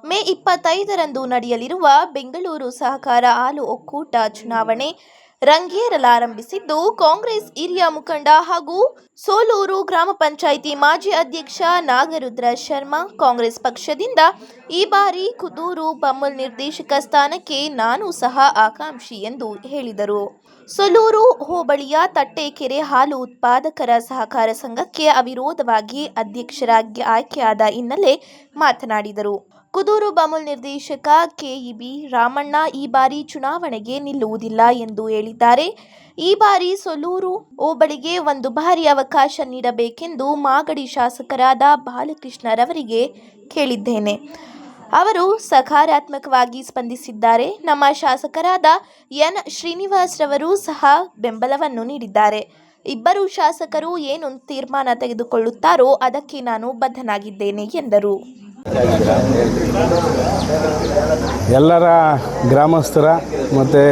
ಮೇ 25ರಂದು ನಡೆಯಲಿರುವ ಬೆಂಗಳೂರು ಸಹಕಾರ ಹಾಲು ಒಕ್ಕೂಟ ಚುನಾವಣೆ ರಂಗೇರಲಾರಂಭಿಸಿದ್ದು, ಕಾಂಗ್ರೆಸ್ ಹಿರಿಯ ಮುಖಂಡ ಹಾಗೂ ಸೋಲೂರು ಗ್ರಾಮ ಪಂಚಾಯಿತಿ ಮಾಜಿ ಅಧ್ಯಕ್ಷ ನಾಗರುದ್ರ ಶರ್ಮಾ ಕಾಂಗ್ರೆಸ್ ಪಕ್ಷದಿಂದ ಈ ಬಾರಿ ಕುದೂರು ಬಮ್ಮಲ್ ನಿರ್ದೇಶಕ ಸ್ಥಾನಕ್ಕೆ ನಾನು ಸಹ ಆಕಾಂಕ್ಷಿ ಎಂದು ಹೇಳಿದರು. ಸೋಲೂರು ಹೋಬಳಿಯ ತಟ್ಟೆಕೆರೆ ಹಾಲು ಉತ್ಪಾದಕರ ಸಹಕಾರ ಸಂಘಕ್ಕೆ ಅವಿರೋಧವಾಗಿ ಅಧ್ಯಕ್ಷರಾಗಿ ಆಯ್ಕೆಯಾದ ಹಿನ್ನೆಲೆ ಮಾತನಾಡಿದರು. ಕುದೂರು ಬಮ್ಮಲ್ ನಿರ್ದೇಶಕ ಕೆಇಬಿ ರಾಮಣ್ಣ ಈ ಬಾರಿ ಚುನಾವಣೆಗೆ ನಿಲ್ಲುವುದಿಲ್ಲ ಎಂದು ಹೇಳಿದ್ದಾರೆ. ಈ ಬಾರಿ ಸೋಲೂರು ಹೋಬಳಿಗೆ ಒಂದು ಬಾರಿ ಅವಕಾಶ ನೀಡಬೇಕೆಂದು ಮಾಗಡಿ ಶಾಸಕರಾದ ಬಾಲಕೃಷ್ಣರವರಿಗೆ ಕೇಳಿದ್ದೇನೆ. ಅವರು ಸಕಾರಾತ್ಮಕವಾಗಿ ಸ್ಪಂದಿಸಿದ್ದಾರೆ. ನಮ್ಮ ಶಾಸಕರಾದ ಎನ್ ಶ್ರೀನಿವಾಸ್ ರವರು ಸಹ ಬೆಂಬಲವನ್ನು ನೀಡಿದ್ದಾರೆ. ಇಬ್ಬರು ಶಾಸಕರು ಏನು ತೀರ್ಮಾನ ತೆಗೆದುಕೊಳ್ಳುತ್ತಾರೋ ಅದಕ್ಕೆ ನಾನು ಬದ್ಧನಾಗಿದ್ದೇನೆ ಎಂದರು. ಎಲ್ಲರ ಗ್ರಾಮಸ್ಥರ ಮತ್ತು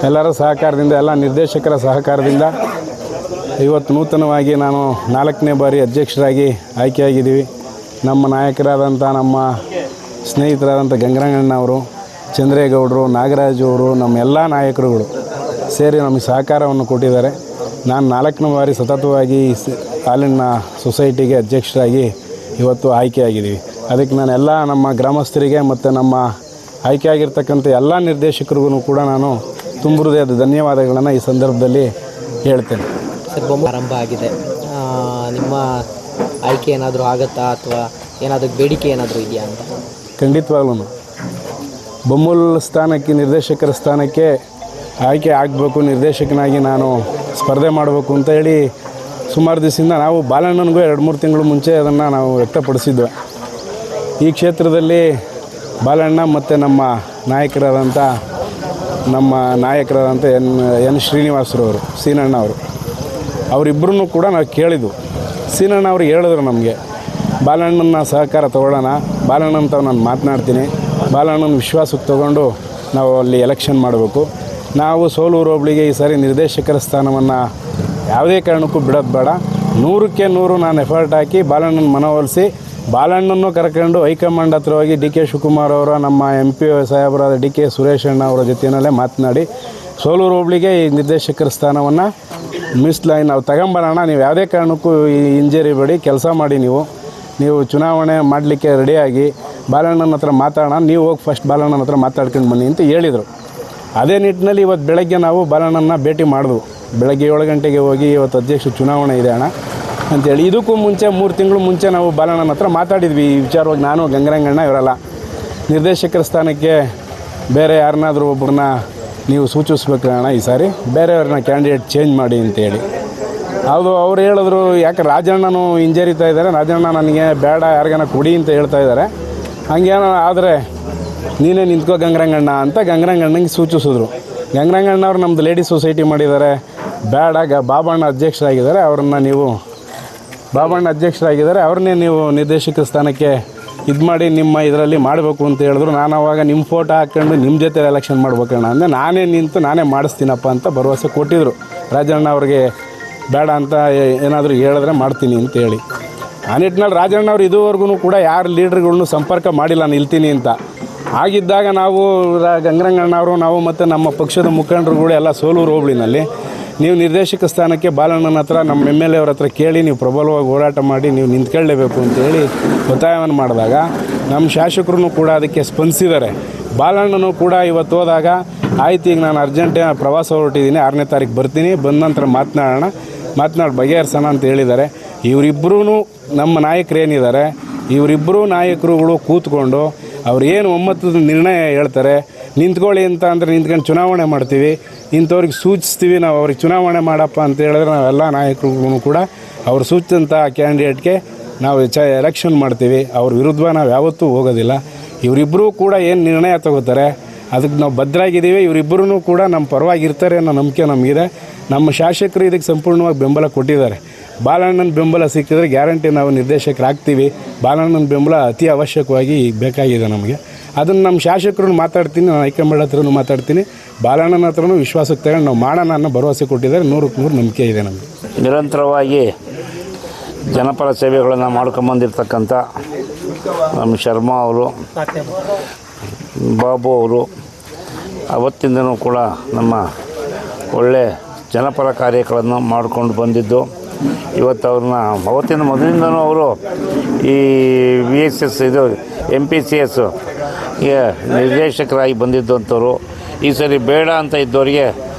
ಎಲ್ಲರ ಸಹಕಾರದಿಂದ, ಎಲ್ಲ ನಿರ್ದೇಶಕರ ಸಹಕಾರದಿಂದ ಇವತ್ತು ನೂತನವಾಗಿ ನಾನು 4ನೇ ಬಾರಿ ಅಧ್ಯಕ್ಷರಾಗಿ ಆಯ್ಕೆಯಾಗಿದ್ದೀವಿ. ನಮ್ಮ ನಾಯಕರಾದಂಥ, ನಮ್ಮ ಸ್ನೇಹಿತರಾದಂಥ ಗಂಗರಂಗಣ್ಣವರು, ಚಂದ್ರೇಗೌಡರು, ನಾಗರಾಜು ಅವರು, ನಮ್ಮ ಎಲ್ಲ ನಾಯಕರುಗಳು ಸೇರಿ ನಮಗೆ ಸಹಕಾರವನ್ನು ಕೊಟ್ಟಿದ್ದಾರೆ. ನಾನು 4ನೇ ಬಾರಿ ಸತತವಾಗಿ ಹಾಲಿನ ಸೊಸೈಟಿಗೆ ಅಧ್ಯಕ್ಷರಾಗಿ ಇವತ್ತು ಆಯ್ಕೆಯಾಗಿದ್ದೀವಿ. ಅದಕ್ಕೆ ನಾನು ಎಲ್ಲ ನಮ್ಮ ಗ್ರಾಮಸ್ಥರಿಗೆ ಮತ್ತು ನಮ್ಮ ಆಯ್ಕೆಯಾಗಿರ್ತಕ್ಕಂಥ ಎಲ್ಲ ನಿರ್ದೇಶಕರಿಗೂ ಕೂಡ ನಾನು ತುಂಬ ಹೃದಯದ ಧನ್ಯವಾದಗಳನ್ನು ಈ ಸಂದರ್ಭದಲ್ಲಿ ಹೇಳ್ತೇನೆ. ಆರಂಭ ಆಗಿದೆ, ನಿಮ್ಮ ಆಯ್ಕೆ ಏನಾದರೂ ಆಗುತ್ತಾ ಅಥವಾ ಏನಾದರೂ ಬೇಡಿಕೆ ಏನಾದರೂ ಇದೆಯಾ ಅಂತ? ಖಂಡಿತವಾಗ್ಲೂ ಬಮ್ಮೂಲ್ ಸ್ಥಾನಕ್ಕೆ, ನಿರ್ದೇಶಕರ ಸ್ಥಾನಕ್ಕೆ ಆಯ್ಕೆ ಆಗಬೇಕು, ನಿರ್ದೇಶಕನಾಗಿ ನಾನು ಸ್ಪರ್ಧೆ ಮಾಡಬೇಕು ಅಂತ ಹೇಳಿ ಸುಮಾರು ದಿವಸದಿಂದ ನಾವು ಬಾಲಣ್ಣನಿಗೂ 2-3 ತಿಂಗಳು ಮುಂಚೆ ಅದನ್ನು ನಾವು ವ್ಯಕ್ತಪಡಿಸಿದ್ವಿ. ಈ ಕ್ಷೇತ್ರದಲ್ಲಿ ಬಾಲಣ್ಣ ಮತ್ತು ನಮ್ಮ ನಾಯಕರಾದಂಥ ಎನ್ ಶ್ರೀನಿವಾಸರವರು, ಸೀನಣ್ಣ ಅವರು, ಅವರಿಬ್ಬರೂ ಕೂಡ ನಾವು ಕೇಳಿದ್ವು. ಸೀನಣ್ಣ ಅವರು ಹೇಳಿದ್ರು ನಮಗೆ, ಬಾಲಣ್ಣನ ಸಹಕಾರ ತೊಗೊಳ್ಳೋಣ, ಬಾಲಣ್ಣನ ತಾವು ನಾನು ಮಾತನಾಡ್ತೀನಿ, ಬಾಲಣ್ಣನ ವಿಶ್ವಾಸಕ್ಕೆ ತೊಗೊಂಡು ನಾವು ಅಲ್ಲಿ ಎಲೆಕ್ಷನ್ ಮಾಡಬೇಕು. ನಾವು ಸೋಲೂರು ಹೋಬಳಿಗೆ ಈ ಸಾರಿ ನಿರ್ದೇಶಕರ ಸ್ಥಾನವನ್ನು ಯಾವುದೇ ಕಾರಣಕ್ಕೂ ಬಿಡೋದು ಬೇಡ, 100ಕ್ಕೆ 100 ನಾನು ಎಫರ್ಟ್ ಹಾಕಿ ಬಾಲಣ್ಣನ ಮನವೊಲಿಸಿ ಬಾಲಣ್ಣನ್ನು ಕರ್ಕೊಂಡು ಹೈಕಮಾಂಡ್ ಹತ್ರ ಹೋಗಿ ಡಿ ಕೆ ಶಿವಕುಮಾರ್ ಅವರ, ನಮ್ಮ MP ಸಾಹೇಬರಾದ ಡಿ ಕೆ ಸುರೇಶಣ್ಣ ಅವರ ಜೊತೆಯಲ್ಲೇ ಮಾತನಾಡಿ ಸೋಲೂರು ಹೋಬಳಿಗೆ ಈ ನಿರ್ದೇಶಕರ ಸ್ಥಾನವನ್ನು ಮೀಸಲಾಗಿ ನಾವು ತಗೊಂಬರೋಣ. ನೀವು ಯಾವುದೇ ಕಾರಣಕ್ಕೂ ಹಿಂಜರಿಬೇಡಿ, ಕೆಲಸ ಮಾಡಿ, ನೀವು ಚುನಾವಣೆ ಮಾಡಲಿಕ್ಕೆ ರೆಡಿಯಾಗಿ ಬಾಲಣ್ಣನ ಹತ್ರ ಮಾತಾಡೋಣ, ನೀವು ಹೋಗಿ ಫಸ್ಟ್ ಬಾಲಣ್ಣನ ಹತ್ರ ಮಾತಾಡ್ಕೊಂಡು ಬನ್ನಿ ಅಂತ ಹೇಳಿದರು. ಅದೇ ನಿಟ್ಟಿನಲ್ಲಿ ಇವತ್ತು ಬೆಳಗ್ಗೆ ನಾವು ಬಾಲಣ್ಣನ ಭೇಟಿ ಮಾಡಿದ್ವು. ಬೆಳಗ್ಗೆ 7 ಗಂಟೆಗೆ ಹೋಗಿ ಇವತ್ತು ಅಧ್ಯಕ್ಷ ಚುನಾವಣೆ ಇದೆ ಅಣ್ಣ ಅಂತೇಳಿ, ಇದಕ್ಕೂ ಮುಂಚೆ 3 ತಿಂಗಳು ಮುಂಚೆ ನಾವು ಬಾಲಣ್ಣನ ಹತ್ರ ಮಾತಾಡಿದ್ವಿ ಈ ವಿಚಾರವಾಗಿ. ನಾನು, ಗಂಗರಂಗಣ್ಣ ಇವರೆಲ್ಲ ನಿರ್ದೇಶಕರ ಸ್ಥಾನಕ್ಕೆ ಬೇರೆ ಯಾರನ್ನಾದರೂ ಒಬ್ಬರನ್ನ ನೀವು ಸೂಚಿಸ್ಬೇಕಣ್ಣ, ಈ ಸಾರಿ ಬೇರೆಯವ್ರನ್ನ ಕ್ಯಾಂಡಿಡೇಟ್ ಚೇಂಜ್ ಮಾಡಿ ಅಂತೇಳಿ. ಹೌದು, ಅವ್ರು ಹೇಳಿದ್ರು, ಯಾಕೆ ರಾಜಣ್ಣನೂ ಹಿಂಜರಿತಾ ಇದ್ದಾರೆ, ರಾಜಣ್ಣ ನನಗೆ ಬೇಡ, ಯಾರಿಗಾನ ಕೊಡಿ ಅಂತ ಹೇಳ್ತಾ ಇದ್ದಾರೆ, ಹಂಗೇನೋ ಆದರೆ ನೀನೇ ನಿಂತ್ಕೋ ಗಂಗರಂಗಣ್ಣ ಅಂತ ಗಂಗರಂಗಣ್ಣಂಗೆ ಸೂಚಿಸಿದ್ರು. ಗಂಗರಂಗಣ್ಣವ್ರು ನಮ್ಮದು ಲೇಡೀಸ್ ಸೊಸೈಟಿ ಮಾಡಿದ್ದಾರೆ, ಬೇಡ, ಬಾಬಣ್ಣ ಅಧ್ಯಕ್ಷರಾಗಿದ್ದಾರೆ, ಅವ್ರನ್ನೇ ನೀವು ನಿರ್ದೇಶಕ ಸ್ಥಾನಕ್ಕೆ ಇದು ಮಾಡಿ ನಿಮ್ಮ ಇದರಲ್ಲಿ ಮಾಡಬೇಕು ಅಂತ ಹೇಳಿದ್ರು. ನಾನು ಅವಾಗ ನಿಮ್ಮ ಫೋಟೋ ಹಾಕ್ಕೊಂಡು ನಿಮ್ಮ ಜೊತೆ ಎಲೆಕ್ಷನ್ ಮಾಡ್ಬೇಕಣ್ಣ ಅಂದರೆ, ನಾನೇ ನಿಂತು ನಾನೇ ಮಾಡಿಸ್ತೀನಪ್ಪ ಅಂತ ಭರವಸೆ ಕೊಟ್ಟಿದ್ದರು. ರಾಜಣ್ಣ ಅವ್ರಿಗೆ ಬೇಡ ಅಂತ ಏನಾದರೂ ಹೇಳಿದ್ರೆ ಮಾಡ್ತೀನಿ ಅಂತೇಳಿ. ಆ ನಿಟ್ಟಿನಲ್ಲಿ ರಾಜಣ್ಣವ್ರು ಇದುವರೆಗೂ ಕೂಡ ಯಾರು ಲೀಡ್ರ್ಗಳ್ನು ಸಂಪರ್ಕ ಮಾಡಿಲ್ಲ ನಿಲ್ತೀನಿ ಅಂತ. ಆಗಿದ್ದಾಗ ನಾವು ಗಂಗರಂಗಣ್ಣವರು, ನಾವು ಮತ್ತು ನಮ್ಮ ಪಕ್ಷದ ಮುಖಂಡರುಗಳು ಎಲ್ಲ ಸೋಲೂರು ಹೋಬಳಿನಲ್ಲಿ ನೀವು ನಿರ್ದೇಶಕ ಸ್ಥಾನಕ್ಕೆ ಬಾಲಣ್ಣನ ಹತ್ರ, ನಮ್ಮ MLA ಅವ್ರ ಹತ್ರ ಕೇಳಿ ನೀವು ಪ್ರಬಲವಾಗಿ ಹೋರಾಟ ಮಾಡಿ ನೀವು ನಿಂತ್ಕೊಳ್ಳೇಬೇಕು ಅಂತೇಳಿ ಒತ್ತಾಯವನ್ನು ಮಾಡಿದಾಗ ನಮ್ಮ ಶಾಸಕರು ಕೂಡ ಅದಕ್ಕೆ ಸ್ಪಂದಿಸಿದ್ದಾರೆ. ಬಾಲಣ್ಣನೂ ಕೂಡ ಇವತ್ತು ಹೋದಾಗ, ಆಯ್ತು ಈಗ ನಾನು ಅರ್ಜೆಂಟ್ ಪ್ರವಾಸ ಹೊರಟಿದ್ದೀನಿ, 6ನೇ ತಾರೀಕು ಬರ್ತೀನಿ, ಬಂದ ನಂತರ ಮಾತನಾಡಿ ಬಗೆಹರಿಸೋಣ ಅಂತ ಹೇಳಿದ್ದಾರೆ. ಇವರಿಬ್ಬರೂ ನಮ್ಮ ನಾಯಕರೇನಿದ್ದಾರೆ, ಇವರಿಬ್ಬರೂ ನಾಯಕರುಗಳು ಕೂತ್ಕೊಂಡು ಅವ್ರು ಏನು ಒಮ್ಮತದ ನಿರ್ಣಯ ಹೇಳ್ತಾರೆ, ನಿಂತ್ಕೊಳ್ಳಿ ಅಂತ ಅಂದರೆ ನಿಂತ್ಕೊಂಡು ಚುನಾವಣೆ ಮಾಡ್ತೀವಿ, ಇಂಥವ್ರಿಗೆ ಸೂಚಿಸ್ತೀವಿ, ನಾವು ಅವ್ರಿಗೆ ಚುನಾವಣೆ ಮಾಡಪ್ಪ ಅಂತ ಹೇಳಿದ್ರೆ ನಾವೆಲ್ಲ ನಾಯಕರು ಕೂಡ ಅವ್ರು ಸೂಚಿಸಿದಂಥ ಕ್ಯಾಂಡಿಡೇಟ್ಗೆ ನಾವು ಎಲೆಕ್ಷನ್ ಮಾಡ್ತೀವಿ. ಅವ್ರ ವಿರುದ್ಧ ನಾವು ಯಾವತ್ತೂ ಹೋಗೋದಿಲ್ಲ. ಇವರಿಬ್ಬರೂ ಕೂಡ ಏನು ನಿರ್ಣಯ ತಗೋತಾರೆ ಅದಕ್ಕೆ ನಾವು ಭದ್ರಾಗಿದ್ದೀವಿ. ಇವರಿಬ್ಬರೂ ಕೂಡ ನಮ್ಮ ಪರವಾಗಿರ್ತಾರೆ ಅನ್ನೋ ನಂಬಿಕೆ ನಮಗಿದೆ. ನಮ್ಮ ಶಾಸಕರು ಇದಕ್ಕೆ ಸಂಪೂರ್ಣವಾಗಿ ಬೆಂಬಲ ಕೊಟ್ಟಿದ್ದಾರೆ. ಬಾಲಣ್ಣನ ಬೆಂಬಲ ಸಿಕ್ಕಿದ್ರೆ ಗ್ಯಾರಂಟಿ ನಾವು ನಿರ್ದೇಶಕರಾಗ್ತೀವಿ. ಬಾಲಣ್ಣನ ಬೆಂಬಲ ಅತಿ ಅವಶ್ಯಕವಾಗಿ ಬೇಕಾಗಿದೆ ನಮಗೆ. ಅದನ್ನು ನಮ್ಮ ಶಾಸಕರನ್ನು ಮಾತಾಡ್ತೀನಿ, ನಾನು ಹೈಕಮಾಂಡ್ ಹತ್ರನೂ ಮಾತಾಡ್ತೀನಿ, ಬಾಲಣ್ಣನ ಹತ್ರನೂ ವಿಶ್ವಾಸಕ್ಕೆ ತಗೊಂಡು ನಾವು ಮಾಡೋಣ ಅನ್ನೋ ಭರವಸೆ ಕೊಟ್ಟಿದ್ದಾರೆ. 100ಕ್ಕೆ 100 ನಂಬಿಕೆ ಇದೆ ನಮಗೆ. ನಿರಂತರವಾಗಿ ಜನಪರ ಸೇವೆಗಳನ್ನು ಮಾಡ್ಕೊಂಬಂದಿರ್ತಕ್ಕಂಥ ನಮ್ಮ ಶರ್ಮಾ ಅವರು, ಬಾಬು ಅವರು ಅವತ್ತಿಂದನೂ ಕೂಡ ನಮ್ಮ ಒಳ್ಳೆ ಜನಪರ ಕಾರ್ಯಗಳನ್ನು ಮಾಡಿಕೊಂಡು ಬಂದಿದ್ದು. ಇವತ್ತು ಅವ್ರನ್ನ ಅವತ್ತಿನ ಮೊದಲಿಂದನೂ ಅವರು ಈ VSS ಇದು MPCS ನಿರ್ದೇಶಕರಾಗಿ ಬಂದಿದ್ದು ಅಂಥವ್ರು. ಈ ಸರಿ ಬೇಡ ಅಂತ ಇದ್ದವರಿಗೆ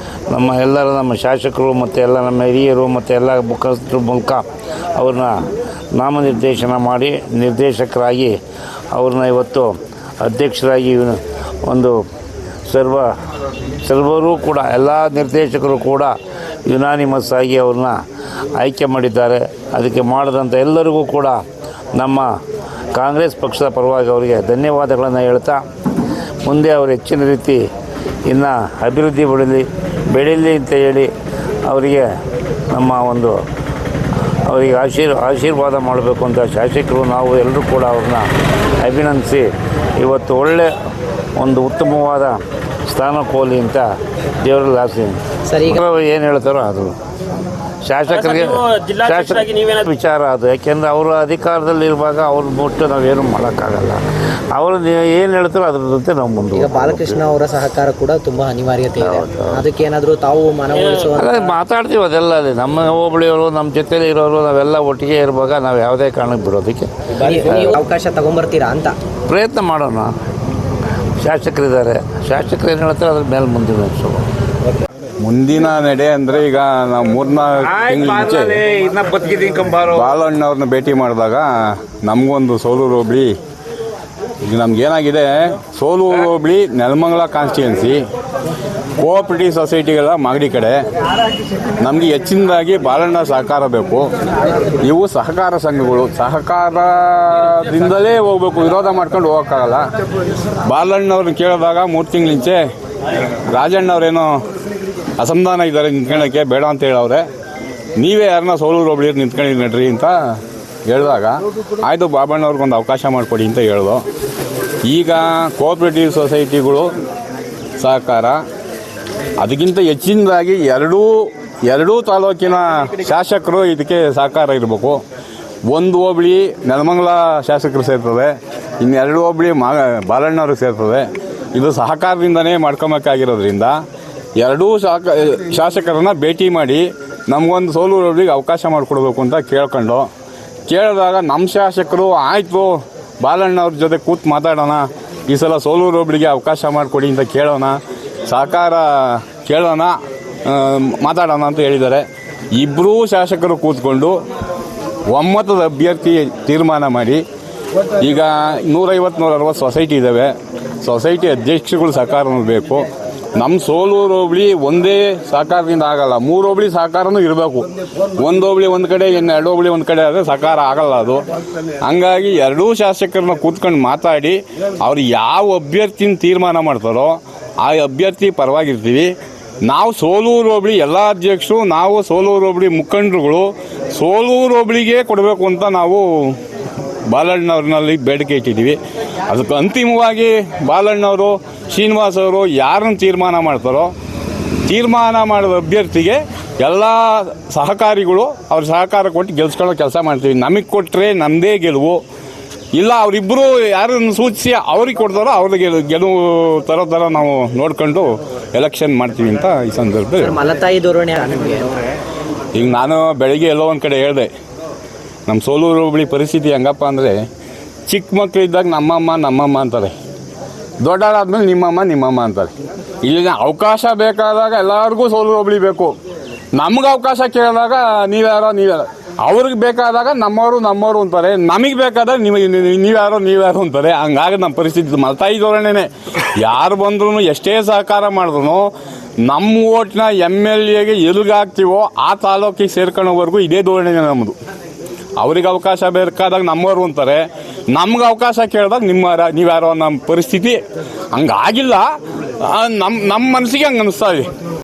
ನಮ್ಮ ಶಾಸಕರು ಮತ್ತು ಎಲ್ಲ ನಮ್ಮ ಹಿರಿಯರು ಮತ್ತು ಎಲ್ಲ ಮುಖಸ್ಥರ ಮೂಲಕ ಅವ್ರನ್ನ ನಾಮನಿರ್ದೇಶನ ಮಾಡಿ ನಿರ್ದೇಶಕರಾಗಿ ಅವ್ರನ್ನ ಇವತ್ತು ಅಧ್ಯಕ್ಷರಾಗಿ ಒಂದು ಸರ್ವರೂ ಕೂಡ ಎಲ್ಲ ನಿರ್ದೇಶಕರು ಕೂಡ ಯುನಾನಿಮಸ್ ಆಗಿ ಅವ್ರನ್ನ ಆಯ್ಕೆ ಮಾಡಿದ್ದಾರೆ. ಅದಕ್ಕೆ ಮಾಡಿದಂಥ ಎಲ್ಲರಿಗೂ ಕೂಡ ನಮ್ಮ ಕಾಂಗ್ರೆಸ್ ಪಕ್ಷದ ಪರವಾಗಿ ಅವರಿಗೆ ಧನ್ಯವಾದಗಳನ್ನು ಹೇಳ್ತಾ, ಮುಂದೆ ಅವರು ಹೆಚ್ಚಿನ ರೀತಿ ಇನ್ನು ಅಭಿವೃದ್ಧಿ ಬೆಳೀಲಿ ಅಂತ ಹೇಳಿ ಅವರಿಗೆ ಅವರಿಗೆ ಆಶೀರ್ವಾದ ಮಾಡಬೇಕು ಅಂತ ಶಾಸಕರು ನಾವು ಎಲ್ಲರೂ ಕೂಡ ಅವ್ರನ್ನ ಅಭಿನಂದಿಸಿ ಇವತ್ತು ಒಳ್ಳೆ ಒಂದು ಉತ್ತಮವಾದ ಸ್ಥಾನಕ್ಕೆ ಹೋಗಲಿ ಅಂತ ದೇವರಲ್ಲಿ ಆಸೆ. ಸರ್, ಈಗ ಏನು ಹೇಳ್ತಾರೋ ಅದು ಶಾಸಕರಿಗೆ ವಿಚಾರ ಅದು. ಯಾಕೆಂದರೆ ಅವರು ಅಧಿಕಾರದಲ್ಲಿರುವಾಗ ಅವ್ರ ಬಿಟ್ಟು ನಾವೇನು ಮಾಡೋಕ್ಕಾಗಲ್ಲ. ಅವರು ಏನು ಹೇಳ್ತಾರೋ ಅದ್ರ ಜೊತೆ ನಾವು ಮುಂದೆ. ಈಗ ಬಾಲಕೃಷ್ಣ ಅವರ ಸಹಕಾರ ಕೂಡ ತುಂಬ ಅನಿವಾರ್ಯತೆ ಇದೆ. ಅದಕ್ಕೆ ಏನಾದರೂ ತಾವು ಮನವೊಲಿಸುವ ಮಾತಾಡ್ತೀವಿ ಅದೆಲ್ಲ. ಅಲ್ಲಿ ನಮ್ಮ ಹೋಬಳಿಯವರು ನಮ್ಮ ಜೊತೆಲಿ ಇರೋರು ನಾವೆಲ್ಲ ಒಟ್ಟಿಗೆ ಇರುವಾಗ ನಾವು ಯಾವುದೇ ಕಾರಣಕ್ಕೆ ಬಿಡೋದಕ್ಕೆ ಅವಕಾಶ ತಗೊಂಬರ್ತೀರಾ ಅಂತ ಪ್ರಯತ್ನ ಮಾಡೋಣ. ಶಾಸಕರಿದ್ದಾರೆ, ಶಾಸಕರು ಏನು ಹೇಳ್ತಾರೆ ಅದ್ರ ಮೇಲೆ ಮುಂದಿನ ನಡೆ ಅಂದರೆ ಈಗ ನಾವು 3-4 ತಿಂಗಳ ಮುಂಚೆ ಬಾಲಣ್ಣವ್ರನ್ನ ಭೇಟಿ ಮಾಡಿದಾಗ ನಮಗೊಂದು ಸೋಲೂರು ಹೋಬಳಿ, ಈಗ ನಮಗೇನಾಗಿದೆ, ಸೋಲೂರು ಹೋಬಳಿ ನೆಲಮಂಗಲ ಕಾನ್ಸ್ಟಿಟ್ಯೂನ್ಸಿ ಕೋಆಪರೇಟಿವ್ ಸೊಸೈಟಿಗಳ ಮಾಗಡಿ ಕಡೆ ನಮಗೆ ಹೆಚ್ಚಿನದಾಗಿ ಬಾಲಣ್ಣ ಸಹಕಾರ ಬೇಕು. ಇವು ಸಹಕಾರ ಸಂಘಗಳು, ಸಹಕಾರದಿಂದಲೇ ಹೋಗ್ಬೇಕು, ವಿರೋಧ ಮಾಡ್ಕೊಂಡು ಹೋಗೋಕ್ಕಾಗಲ್ಲ. ಬಾಲಣ್ಣವ್ರನ್ನ ಕೇಳಿದಾಗ 3 ತಿಂಗಳ ಮುಂಚೆ ರಾಜಣ್ಣವ್ರೇನೋ ಅಸಮಾಧಾನ ಇದ್ದಾರೆ ನಿಂತ್ಕೊಳ್ಳೋಕ್ಕೆ, ಬೇಡ ಅಂತ ಹೇಳವ್ರೆ, ನೀವೇ ಯಾರನ್ನ ಸೋಲೂರು ಹೋಬಳಿಯವ್ರು ನಿಂತ್ಕೊಂಡು ನಡ್ರಿ ಅಂತ ಹೇಳಿದಾಗ ಆಯಿತು ಬಾಬಣ್ಣವ್ರಿಗೊಂದು ಅವಕಾಶ ಮಾಡಿಕೊಡಿ ಅಂತ ಹೇಳ್ದು. ಈಗ ಕೋಆಪರೇಟಿವ್ ಸೊಸೈಟಿಗಳು ಸಹಕಾರ, ಅದಕ್ಕಿಂತ ಹೆಚ್ಚಿನದಾಗಿ ಎರಡೂ ತಾಲೂಕಿನ ಶಾಸಕರು ಇದಕ್ಕೆ ಸಹಕಾರ ಇರಬೇಕು. ಒಂದು ಹೋಬಳಿ ನೆಲಮಂಗಲ ಶಾಸಕರು ಸೇರ್ತದೆ, ಇನ್ನೆರಡು ಹೋಬಳಿ ಬಾಲಣ್ಣವರು ಸೇರ್ತದೆ. ಇದು ಸಹಕಾರದಿಂದನೇ ಮಾಡ್ಕೊಬೇಕಾಗಿರೋದ್ರಿಂದ ಎರಡೂ ಶಾಸಕರನ್ನು ಭೇಟಿ ಮಾಡಿ ನಮಗೊಂದು ಸೋಲೂರು ಹೋಬಳಿಗೆ ಅವಕಾಶ ಮಾಡಿಕೊಡ್ಬೇಕು ಅಂತ ಕೇಳಿದಾಗ ನಮ್ಮ ಶಾಸಕರು ಆಯಿತು ಬಾಲಣ್ಣವ್ರ ಜೊತೆ ಕೂತು ಮಾತಾಡೋಣ, ಈ ಸಲ ಸೋಲೂರು ಹೋಬಳಿಗೆ ಅವಕಾಶ ಮಾಡಿಕೊಡಿ ಅಂತ ಸಹಕಾರ ಕೇಳೋಣ, ಮಾತಾಡೋಣ ಅಂತ ಹೇಳಿದ್ದಾರೆ. ಇಬ್ಬರೂ ಶಾಸಕರು ಕೂತ್ಕೊಂಡು ಒಮ್ಮತದ ಅಭ್ಯರ್ಥಿ ತೀರ್ಮಾನ ಮಾಡಿ, ಈಗ 150-160 ಸೊಸೈಟಿ ಇದ್ದಾವೆ, ಸೊಸೈಟಿ ಅಧ್ಯಕ್ಷರುಗಳು ಸಹಕಾರನೂ ಬೇಕು. ನಮ್ಮ ಸೋಲೂರು ಹೋಬಳಿ ಒಂದೇ ಸಹಕಾರದಿಂದ ಆಗಲ್ಲ, 3 ಹೋಬಳಿ ಸಹಕಾರನೂ ಇರಬೇಕು. ಒಂದು ಹೋಬಳಿ ಒಂದು ಕಡೆ, 2 ಹೋಬಳಿ ಒಂದು ಕಡೆ ಆದರೆ ಸಹಕಾರ ಆಗಲ್ಲ ಅದು. ಹಂಗಾಗಿ ಎರಡೂ ಶಾಸಕರನ್ನ ಕೂತ್ಕೊಂಡು ಮಾತಾಡಿ ಅವ್ರು ಯಾವ ಅಭ್ಯರ್ಥಿನ ತೀರ್ಮಾನ ಮಾಡ್ತಾರೋ ಆ ಅಭ್ಯರ್ಥಿ ಪರವಾಗಿರ್ತೀವಿ. ನಾವು ಸೋಲೂರು ಹೋಬಳಿ ಎಲ್ಲ ಅಧ್ಯಕ್ಷರು, ನಾವು ಸೋಲೂರು ಹೋಬಳಿ ಮುಖಂಡರುಗಳು ಸೋಲೂರು ಹೋಬಳಿಗೆ ಕೊಡಬೇಕು ಅಂತ ನಾವು ಬಾಲಣ್ಣವ್ರನ್ನಲ್ಲಿ ಬೇಡಿಕೆ ಇಟ್ಟಿದ್ದೀವಿ. ಅದಕ್ಕೆ ಅಂತಿಮವಾಗಿ ಬಾಲಣ್ಣವರು, ಶ್ರೀನಿವಾಸ್ ಅವರು ಯಾರನ್ನು ತೀರ್ಮಾನ ಮಾಡ್ತಾರೋ ತೀರ್ಮಾನ ಮಾಡಿದ ಅಭ್ಯರ್ಥಿಗೆ ಎಲ್ಲ ಸಹಕಾರಿಗಳು ಅವ್ರ ಸಹಕಾರ ಕೊಟ್ಟು ಗೆಲ್ಸ್ಕೊಳ್ಳೋ ಕೆಲಸ ಮಾಡ್ತೀವಿ. ನಮಗೆ ಕೊಟ್ಟರೆ ನಮ್ಮದೇ ಗೆಲುವು, ಇಲ್ಲ ಅವರಿಬ್ಬರು ಯಾರನ್ನು ಸೂಚಿಸಿ ಅವ್ರಿಗೆ ಕೊಡ್ತಾರೋ ಅವ್ರಿಗೆ ಗೆಲುವು ತರೋ ಥರ ನಾವು ನೋಡ್ಕೊಂಡು ಎಲೆಕ್ಷನ್ ಮಾಡ್ತೀವಿ ಅಂತ ಈ ಸಂದರ್ಭದಲ್ಲಿ. ಮಲತಾಯಿ ಧೋರಣೆ ಈಗ ನಾನು ಬೆಳಗ್ಗೆ ಎಲ್ಲೋ ಒಂದು ಕಡೆ ಹೇಳಿದೆ, ನಮ್ಮ ಸೋಲೂರು ಹೋಬಳಿ ಪರಿಸ್ಥಿತಿ ಹೆಂಗಪ್ಪ ಅಂದರೆ, ಚಿಕ್ಕ ಮಕ್ಕಳಿದ್ದಾಗ ನಮ್ಮಮ್ಮ ಅಂತಾರೆ, ದೊಡ್ಡವರಾದ್ಮೇಲೆ ನಿಮ್ಮಮ್ಮ ಅಂತಾರೆ. ಇಲ್ಲಿನ ಅವಕಾಶ ಬೇಕಾದಾಗ ಎಲ್ಲರಿಗೂ ಸೋಲೂರು ಹೋಬಳಿ ಬೇಕು. ನಮ್ಗೆ ಅವಕಾಶ ಕೇಳಿದಾಗ ನೀವ್ಯಾರೋ ಅವ್ರಿಗೆ ಬೇಕಾದಾಗ ನಮ್ಮವರು ಅಂತಾರೆ, ನಮಗೆ ಬೇಕಾದಾಗ ನೀವ್ಯಾರೋ ಅಂತಾರೆ. ಹಂಗಾಗಿ ನಮ್ಮ ಪರಿಸ್ಥಿತಿ ಮಲತಾಯಿ ಧೋರಣೆನೇ. ಯಾರು ಬಂದ್ರೂ ಎಷ್ಟೇ ಸಹಕಾರ ಮಾಡಿದ್ರು ನಮ್ಮ ಓಟ್ನ MLAಗೆ ಎಲ್ಗಾಗ್ತೀವೋ ಆ ತಾಲೂಕಿಗೆ ಸೇರ್ಕೊಳ್ಳೋವರೆಗೂ ಇದೇ ಧೋರಣೆ ನಮ್ಮದು. ಅವ್ರಿಗೆ ಅವಕಾಶ ಬೇಕಾದಾಗ ನಮ್ಮವರು ಅಂತಾರೆ, ನಮ್ಗೆ ಅವಕಾಶ ಕೇಳಿದಾಗ ನೀವ್ಯಾರೋ ನಮ್ಮ ಪರಿಸ್ಥಿತಿ ಹಂಗಾಗಿಲ್ಲ. ನಮ್ಮ ಮನಸ್ಸಿಗೆ ಹಂಗೆ ಅನ್ನಿಸ್ತಾ ಇದೆ.